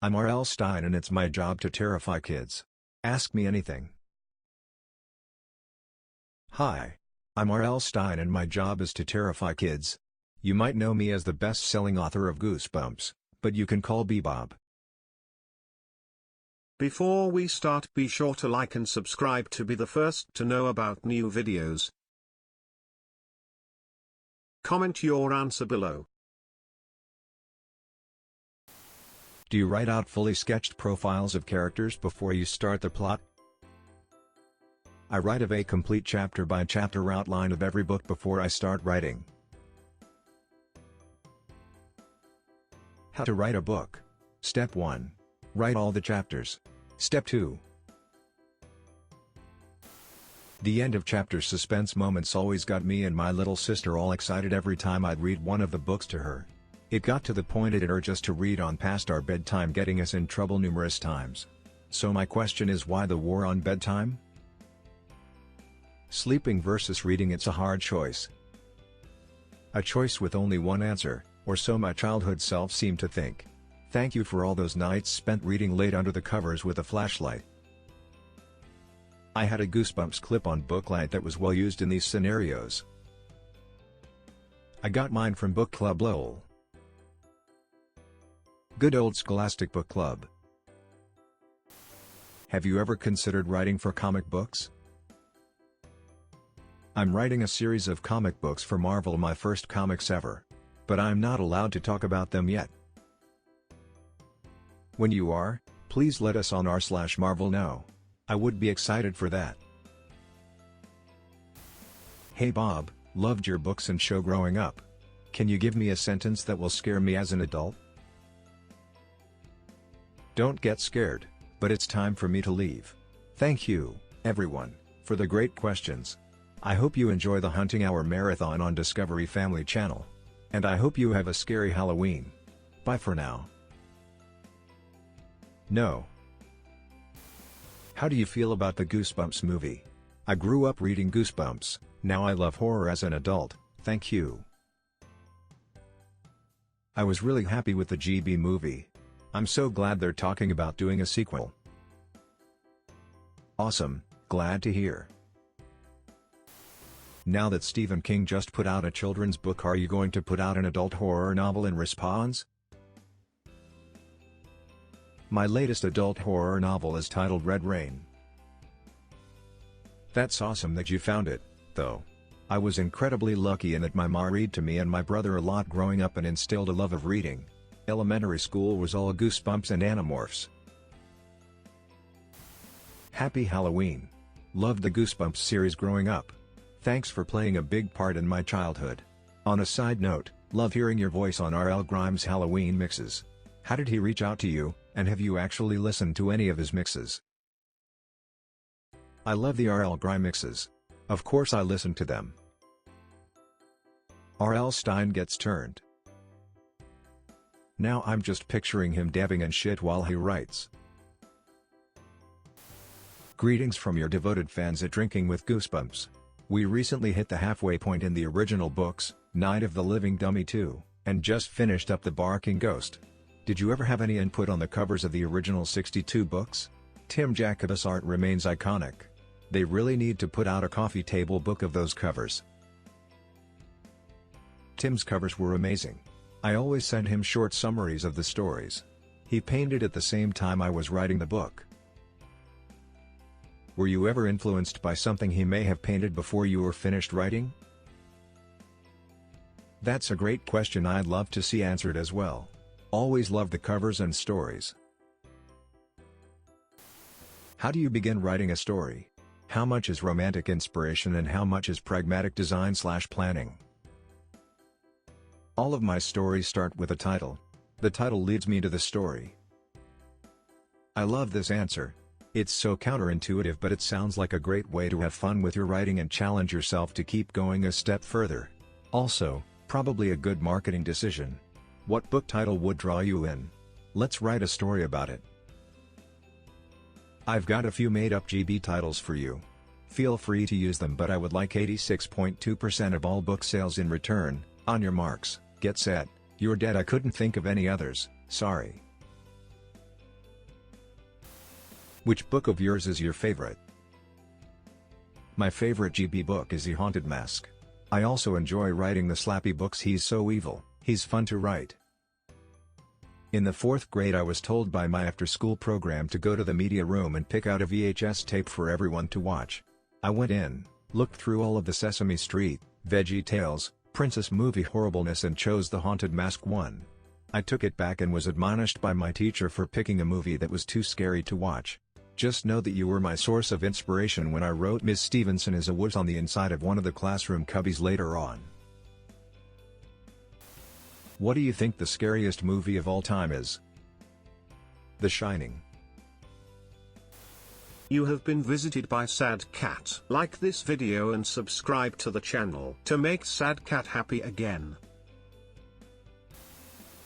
I'm R.L Stine and it's my job to terrify kids. Ask me anything. Hi. I'm R.L Stine and my job is to terrify kids. You might know me as the best-selling author of Goosebumps, but you can call me Bob. Before we start, be sure to like and subscribe to be the first to know about new videos. Comment your answer below. Do you write out fully sketched profiles of characters before you start the plot? I write a complete chapter-by-chapter outline of every book before I start writing. How to write a book. Step 1. Write all the chapters. Step 2. The end of chapter suspense moments always got me and my little sister all excited every time I'd read one of the books to her. It got to the point it'd urge us to read on past our bedtime, getting us in trouble numerous times. So my question is, why the war on bedtime? Sleeping versus reading, it's a hard choice. A choice with only one answer, or so my childhood self seemed to think. Thank you for all those nights spent reading late under the covers with a flashlight. I had a Goosebumps clip-on booklight that was well used in these scenarios. I got mine from Book Club LOL. Good old Scholastic Book Club. Have you ever considered writing for comic books? I'm writing a series of comic books for Marvel, my first comics ever. But I'm not allowed to talk about them yet. When you are, please let us on r/Marvel know. I would be excited for that. Hey Bob, loved your books and show growing up. Can you give me a sentence that will scare me as an adult? Don't get scared, but it's time for me to leave. Thank you, everyone, for the great questions. I hope you enjoy the Hunting Hour Marathon on Discovery Family Channel. And I hope you have a scary Halloween. Bye for now. No. How do you feel about the Goosebumps movie? I grew up reading Goosebumps, now I love horror as an adult, thank you. I was really happy with the GB movie. I'm so glad they're talking about doing a sequel. Awesome, glad to hear. Now that Stephen King just put out a children's book, are you going to put out an adult horror novel in response? My latest adult horror novel is titled Red Rain. That's awesome that you found it, though. I was incredibly lucky in that my ma read to me and my brother a lot growing up and instilled a love of reading. Elementary school was all Goosebumps and Animorphs. Happy Halloween. Loved the Goosebumps series growing up. Thanks for playing a big part in my childhood. On a side note, love hearing your voice on R.L. Grimes' Halloween mixes. How did he reach out to you, and have you actually listened to any of his mixes? I love the R.L. Grimes mixes. Of course I listen to them. R.L. Stine gets turned. Now I'm just picturing him dabbing and shit while he writes. Greetings from your devoted fans at Drinking with Goosebumps. We recently hit the halfway point in the original books, Night of the Living Dummy 2, and just finished up The Barking Ghost. Did you ever have any input on the covers of the original 62 books? Tim Jacobus' art remains iconic. They really need to put out a coffee table book of those covers. Tim's covers were amazing. I always sent him short summaries of the stories. He painted at the same time I was writing the book. Were you ever influenced by something he may have painted before you were finished writing? That's a great question I'd love to see answered as well. Always loved the covers and stories. How do you begin writing a story? How much is romantic inspiration and how much is pragmatic design/planning? All of my stories start with a title. The title leads me to the story. I love this answer. It's so counterintuitive, but it sounds like a great way to have fun with your writing and challenge yourself to keep going a step further. Also, probably a good marketing decision. What book title would draw you in? Let's write a story about it. I've got a few made-up GB titles for you. Feel free to use them, but I would like 86.2% of all book sales in return. On your marks, get set, you're dead. I couldn't think of any others, sorry. Which book of yours is your favorite? My favorite GB book is The Haunted Mask. I also enjoy writing the Slappy books. He's so evil, he's fun to write. In the 4th grade I was told by my after-school program to go to the media room and pick out a VHS tape for everyone to watch. I went in, looked through all of the Sesame Street, Veggie Tales, Princess movie horribleness and chose The Haunted Mask 1. I took it back and was admonished by my teacher for picking a movie that was too scary to watch. Just know that you were my source of inspiration when I wrote Miss Stevenson is a witch on the inside of one of the classroom cubbies later on. What do you think the scariest movie of all time is? The Shining. You have been visited by Sad Cat. Like this video and subscribe to the channel to make Sad Cat happy again.